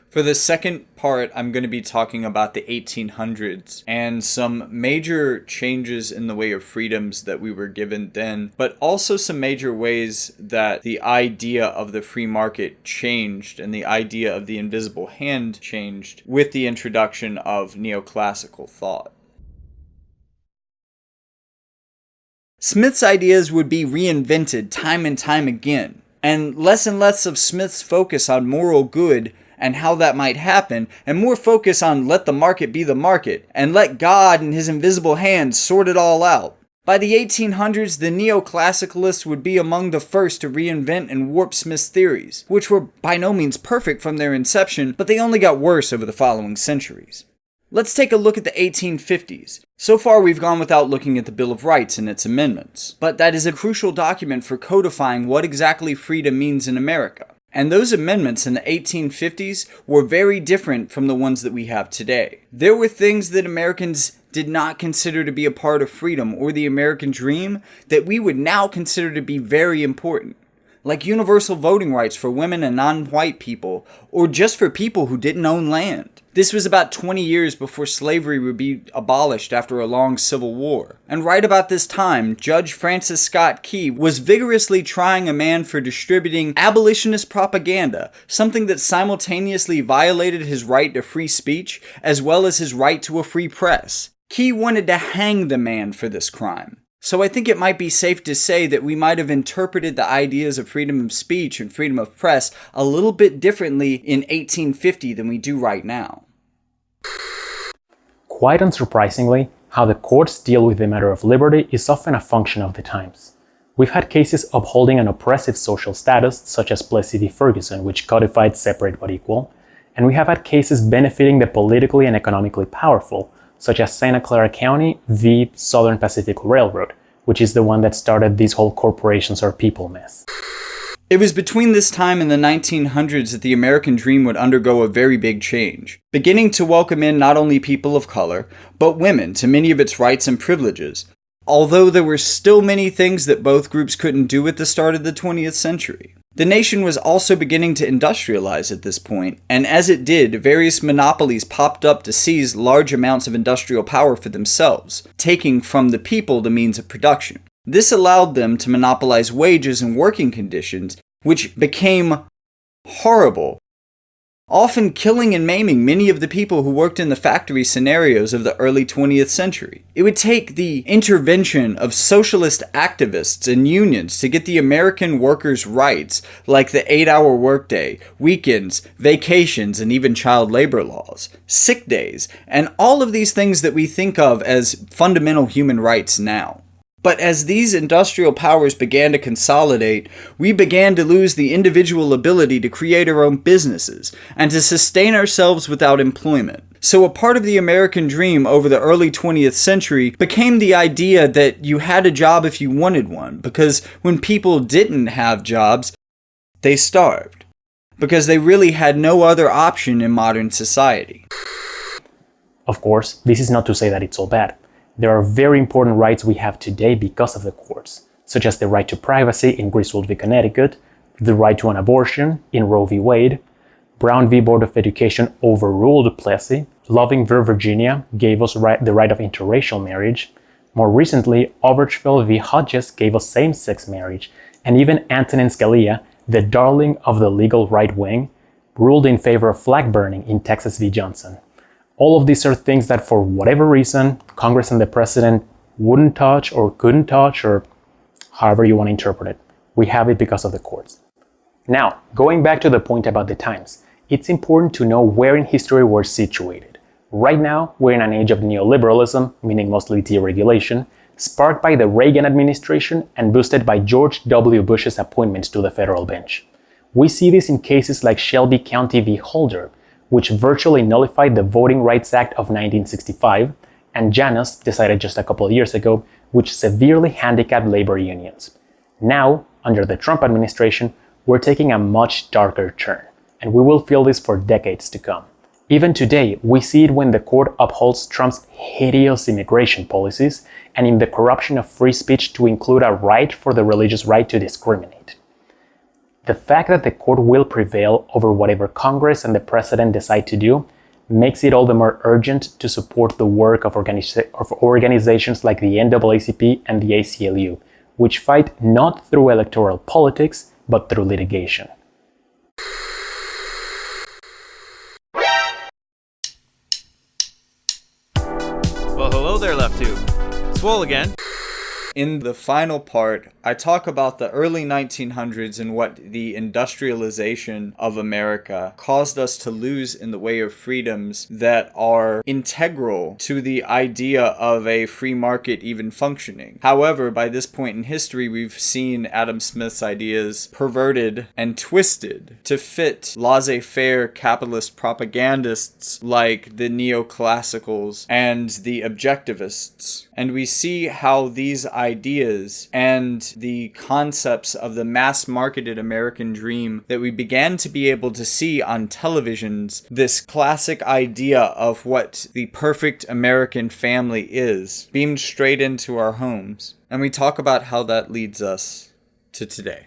For the second part, I'm going to be talking about the 1800s and some major changes in the way of freedoms that we were given then, but also some major ways that the idea of the free market changed and the idea of the invisible hand changed with the introduction of neoclassical thought. Smith's ideas would be reinvented time and time again, and less of Smith's focus on moral good and how that might happen, and more focus on let the market be the market, and let God and his invisible hand sort it all out. By the 1800s, the neoclassicalists would be among the first to reinvent and warp Smith's theories, which were by no means perfect from their inception, but they only got worse over the following centuries. Let's take a look at the 1850s. So far we've gone without looking at the Bill of Rights and its amendments, but that is a crucial document for codifying what exactly freedom means in America. And those amendments in the 1850s were very different from the ones that we have today. There were things that Americans did not consider to be a part of freedom or the American dream that we would now consider to be very important. Like universal voting rights for women and non-white people, or just for people who didn't own land. This was about 20 years before slavery would be abolished after a long civil war. And right about this time, Judge Francis Scott Key was vigorously trying a man for distributing abolitionist propaganda, something that simultaneously violated his right to free speech, as well as his right to a free press. Key wanted to hang the man for this crime. So I think it might be safe to say that we might have interpreted the ideas of freedom of speech and freedom of press a little bit differently in 1850 than we do right now. Quite unsurprisingly, how the courts deal with the matter of liberty is often a function of the times. We've had cases upholding an oppressive social status, such as Plessy v. Ferguson, which codified separate but equal, and we have had cases benefiting the politically and economically powerful, such as Santa Clara County v. Southern Pacific Railroad, which is the one that started this whole corporations are people mess. It was between this time and the 1900s that the American dream would undergo a very big change, beginning to welcome in not only people of color, but women to many of its rights and privileges, although there were still many things that both groups couldn't do at the start of the 20th century. The nation was also beginning to industrialize at this point, and as it did, various monopolies popped up to seize large amounts of industrial power for themselves, taking from the people the means of production. This allowed them to monopolize wages and working conditions, which became horrible, often killing and maiming many of the people who worked in the factory scenarios of the early 20th century. It would take the intervention of socialist activists and unions to get the American workers' rights, like the 8-hour workday, weekends, vacations, and even child labor laws, sick days, and all of these things that we think of as fundamental human rights now. But as these industrial powers began to consolidate, we began to lose the individual ability to create our own businesses and to sustain ourselves without employment. So a part of the American dream over the early 20th century became the idea that you had a job if you wanted one, because when people didn't have jobs, they starved, because they really had no other option in modern society. Of course, this is not to say that it's all bad. There are very important rights we have today because of the courts, such as the right to privacy in Griswold v. Connecticut, the right to an abortion in Roe v. Wade, Brown v. Board of Education overruled Plessy, Loving v. Virginia gave us the right of interracial marriage, more recently, Obergefell v. Hodges gave us same-sex marriage, and even Antonin Scalia, the darling of the legal right wing, ruled in favor of flag burning in Texas v. Johnson. All of these are things that for whatever reason, Congress and the President wouldn't touch or couldn't touch, or however you want to interpret it. We have it because of the courts. Now, going back to the point about the times, it's important to know where in history we're situated. Right now, we're in an age of neoliberalism, meaning mostly deregulation, sparked by the Reagan administration and boosted by George W. Bush's appointments to the federal bench. We see this in cases like Shelby County v. Holder, which virtually nullified the Voting Rights Act of 1965, and Janus, decided just a couple of years ago, which severely handicapped labor unions. Now, under the Trump administration, we're taking a much darker turn, and we will feel this for decades to come. Even today, we see it when the court upholds Trump's hideous immigration policies and in the corruption of free speech to include a right for the religious right to discriminate. The fact that the court will prevail over whatever Congress and the President decide to do makes it all the more urgent to support the work of organizations like the NAACP and the ACLU, which fight not through electoral politics, but through litigation. Well, hello there, LeftTube. Swole again. In the final part, I talk about the early 1900s and what the industrialization of America caused us to lose in the way of freedoms that are integral to the idea of a free market even functioning. However, by this point in history, we've seen Adam Smith's ideas perverted and twisted to fit laissez-faire capitalist propagandists like the neoclassicals and the objectivists. And we see how these ideas and the concepts of the mass-marketed American dream that we began to be able to see on televisions, this classic idea of what the perfect American family is, beamed straight into our homes. And we talk about how that leads us to today.